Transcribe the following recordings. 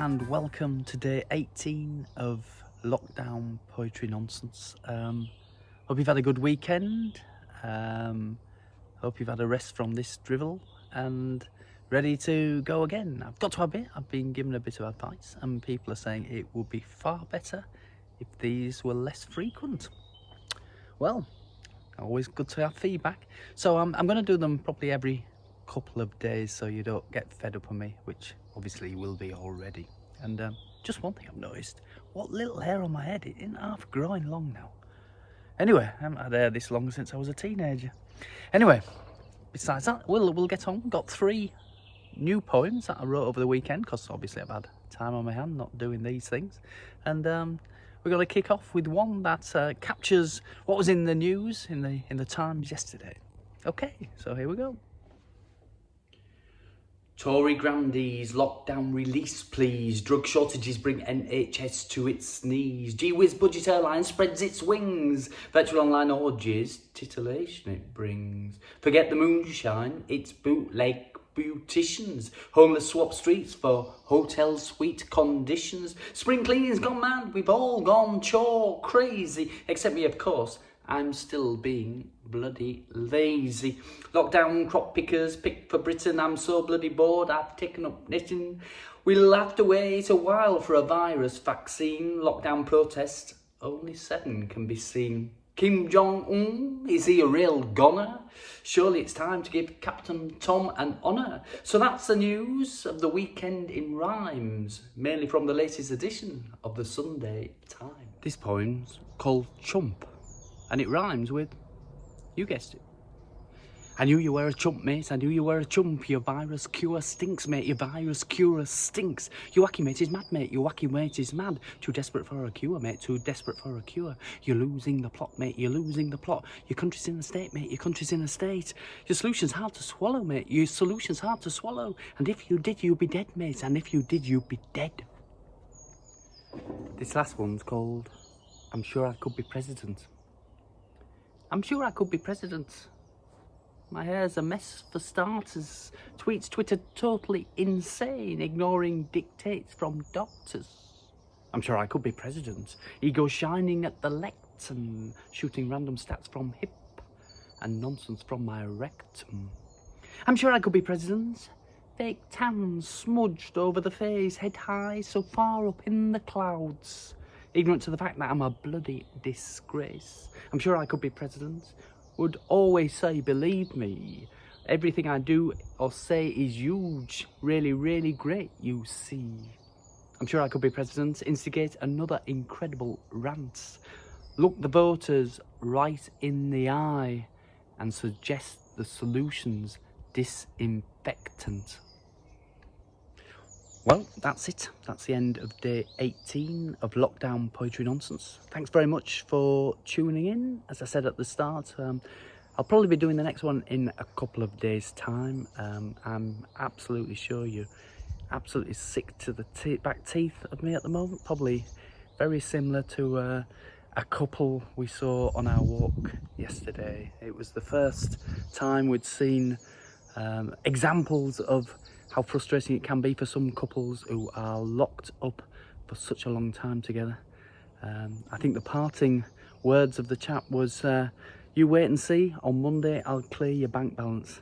and welcome to day 18 of Lockdown Poetry Nonsense. Hope you've had a good weekend. Hope you've had a rest from this drivel and ready to go again. I've got to admit, I've been given a bit of advice and people are saying it would be far better if these were less frequent. Well, always good to have feedback. So I'm going to do them probably every couple of days so you don't get fed up on me, which obviously you will be already. And just one thing I've noticed, what little hair on my head, it isn't half growing long now. Anyway, I haven't had hair this long since I was a teenager. Anyway, besides that, we'll get on. Got 3 new poems that I wrote over the weekend, because obviously I've had time on my hand not doing these things. And we're going to kick off with one that captures what was in the news in the Times yesterday. Okay, so here we go. Tory grandees, lockdown release please. Drug shortages bring NHS to its knees. Gee-whiz budget airline spreads its wings. Virtual online orgies, titillation it brings. Forget the moonshine, it's bootleg beauticians. Homeless swap streets for hotel suite conditions. Spring cleaning's gone mad, we've all gone chore crazy. Except me, of course. I'm still being bloody lazy. Lockdown crop pickers pick for Britain. I'm so bloody bored, I've taken up knitting. We'll have to wait a while for a virus vaccine. Lockdown protest, only 7 can be seen. Kim Jong-un, is he a real goner? Surely it's time to give Captain Tom an honour. So that's the news of the weekend in rhymes, mainly from the latest edition of the Sunday Times. This poem's called Chump. And it rhymes with, you guessed it. I knew you were a chump, mate. I knew you were a chump. Your virus cure stinks, mate. Your virus cure stinks. Your wacky mate is mad, mate. Your wacky mate is mad. Too desperate for a cure, mate. Too desperate for a cure. You're losing the plot, mate. You're losing the plot. Your country's in a state, mate. Your country's in a state. Your solution's hard to swallow, mate. Your solution's hard to swallow. And if you did, you'd be dead, mate. And if you did, you'd be dead. This last one's called, I'm Sure I Could Be President. I'm sure I could be president. My hair's a mess for starters. Tweets Twitter totally insane, ignoring dictates from doctors. I'm sure I could be president. Ego shining at the lectern, shooting random stats from hip and nonsense from my rectum. I'm sure I could be president. Fake tan smudged over the face, head high so far up in the clouds. Ignorant to the fact that I'm a bloody disgrace. I'm sure I could be president. Would always say, believe me. Everything I do or say is huge. Really, really great, you see. I'm sure I could be president. Instigate another incredible rant. Look the voters right in the eye and suggest the solutions disinfectant. Well, that's it. That's the end of day 18 of Lockdown Poetry Nonsense. Thanks very much for tuning in. As I said at the start, I'll probably be doing the next one in a couple of days' time. I'm absolutely sure you're absolutely sick to the back teeth of me at the moment. Probably very similar to a couple we saw on our walk yesterday. It was the first time we'd seen examples of how frustrating it can be for some couples who are locked up for such a long time together. I think the parting words of the chap was, you wait and see, on Monday I'll clear your bank balance.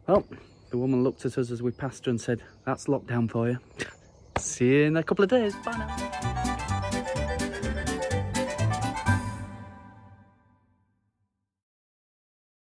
Well, the woman looked at us as we passed her and said, that's lockdown for you. See you in a couple of days, bye now.